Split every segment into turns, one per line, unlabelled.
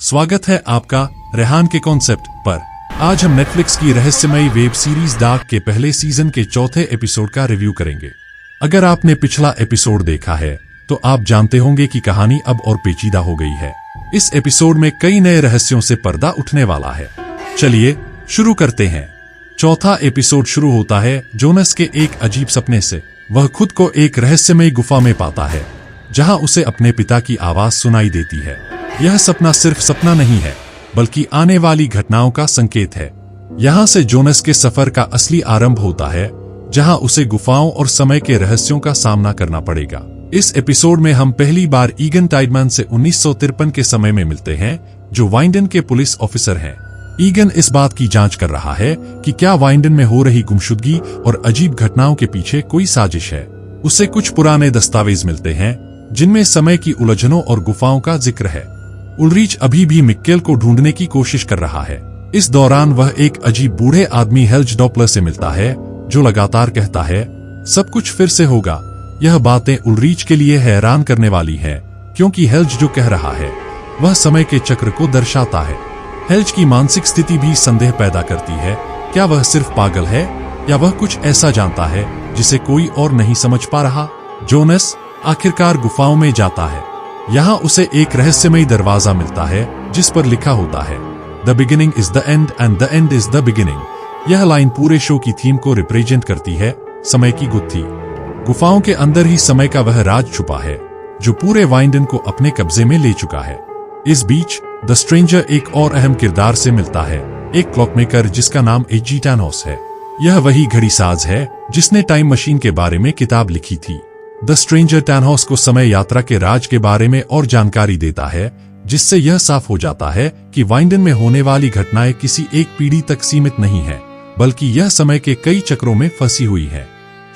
स्वागत है आपका रेहान के कॉन्सेप्ट पर। आज हम नेटफ्लिक्स की रहस्यमयी वेब सीरीज डार्क के पहले सीजन के चौथे एपिसोड का रिव्यू करेंगे। अगर आपने पिछला एपिसोड देखा है तो आप जानते होंगे कि कहानी अब और पेचीदा हो गई है। इस एपिसोड में कई नए रहस्यों से पर्दा उठने वाला है। चलिए शुरू करते हैं। चौथा एपिसोड शुरू होता है जोनस के एक अजीब सपने से। वह खुद को एक रहस्यमयी गुफा में पाता है जहां उसे अपने पिता की आवाज सुनाई देती है। यह सपना सिर्फ सपना नहीं है बल्कि आने वाली घटनाओं का संकेत है। यहां से जोनस के सफर का असली आरंभ होता है जहां उसे गुफाओं और समय के रहस्यों का सामना करना पड़ेगा। इस एपिसोड में हम पहली बार ईगन टाइडमैन से 1953 के समय में मिलते हैं जो वाइंडन के पुलिस ऑफिसर हैं। ईगन इस बात की जांच कर रहा है कि क्या वाइंडन में हो रही गुमशुदगी और अजीब घटनाओं के पीछे कोई साजिश है। उसे कुछ पुराने दस्तावेज मिलते हैं जिनमें समय की उलझनों और गुफाओं का जिक्र है। उल्रीच अभी भी मिक्केल को ढूंढने की कोशिश कर रहा है। इस दौरान वह एक अजीब बूढ़े आदमी हेल्ज डॉपलर से मिलता है जो लगातार कहता है सब कुछ फिर से होगा। यह बातें उल्रीच के लिए हैरान करने वाली हैं क्योंकि हेल्ज जो कह रहा है वह समय के चक्र को दर्शाता है। हेल्ज की मानसिक स्थिति भी संदेह पैदा करती है। क्या वह सिर्फ पागल है या वह कुछ ऐसा जानता है जिसे कोई और नहीं समझ पा रहा। जोनस आखिरकार गुफाओं में जाता है। यहाँ उसे एक रहस्यमयी दरवाजा मिलता है जिस पर लिखा होता है the beginning is the end and the end is the beginning. यह लाइन पूरे शो की थीम को रिप्रेजेंट करती है, समय की गुत्थी। गुफाओं के अंदर ही समय का वह राज छुपा है जो पूरे वाइंडन को अपने कब्जे में ले चुका है। इस बीच द स्ट्रेंजर एक और अहम किरदार से मिलता है, एक क्लॉकमेकर जिसका नाम एजी टैनोस है। यह वही घड़ीसाज है जिसने टाइम मशीन के बारे में किताब लिखी थी। द स्ट्रेंजर टैनोस को समय यात्रा के राज के बारे में और जानकारी देता है जिससे यह साफ हो जाता है कि वाइंडन में होने वाली घटनाएं किसी एक पीढ़ी तक सीमित नहीं है बल्कि यह समय के कई चक्रों में फंसी हुई है।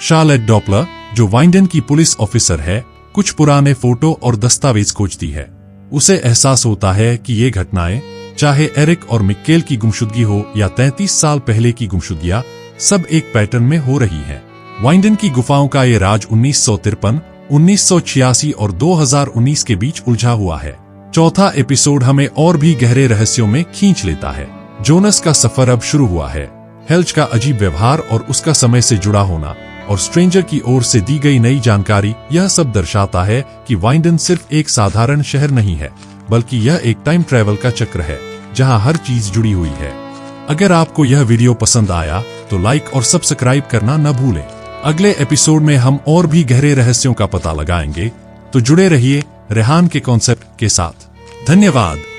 शार्लेट डॉपलर जो वाइंडन की पुलिस ऑफिसर है कुछ पुराने फोटो और दस्तावेज खोजती है। उसे एहसास होता है कि ये घटनाएं चाहे एरिक और मिक्केल की गुमशुदगी हो या 33 साल पहले की गुमशुदगियां सब एक पैटर्न में हो रही हैं। वाइंडन की गुफाओं का ये राज 1953, 1986 और 2019 के बीच उलझा हुआ है। चौथा एपिसोड हमें और भी गहरे रहस्यों में खींच लेता है। जोनस का सफर अब शुरू हुआ है। हेल्ज का अजीब व्यवहार और उसका समय से जुड़ा होना और स्ट्रेंजर की ओर से दी गई नई जानकारी यह सब दर्शाता है कि वाइंडन सिर्फ एक साधारण शहर नहीं है बल्कि यह एक टाइम ट्रैवल का चक्र है जहां हर चीज जुड़ी हुई है। अगर आपको यह वीडियो पसंद आया तो लाइक और सब्सक्राइब करना न भूलें। अगले एपिसोड में हम और भी गहरे रहस्यों का पता लगाएंगे, तो जुड़े रहिए रेहान के कॉन्सेप्ट के साथ। धन्यवाद।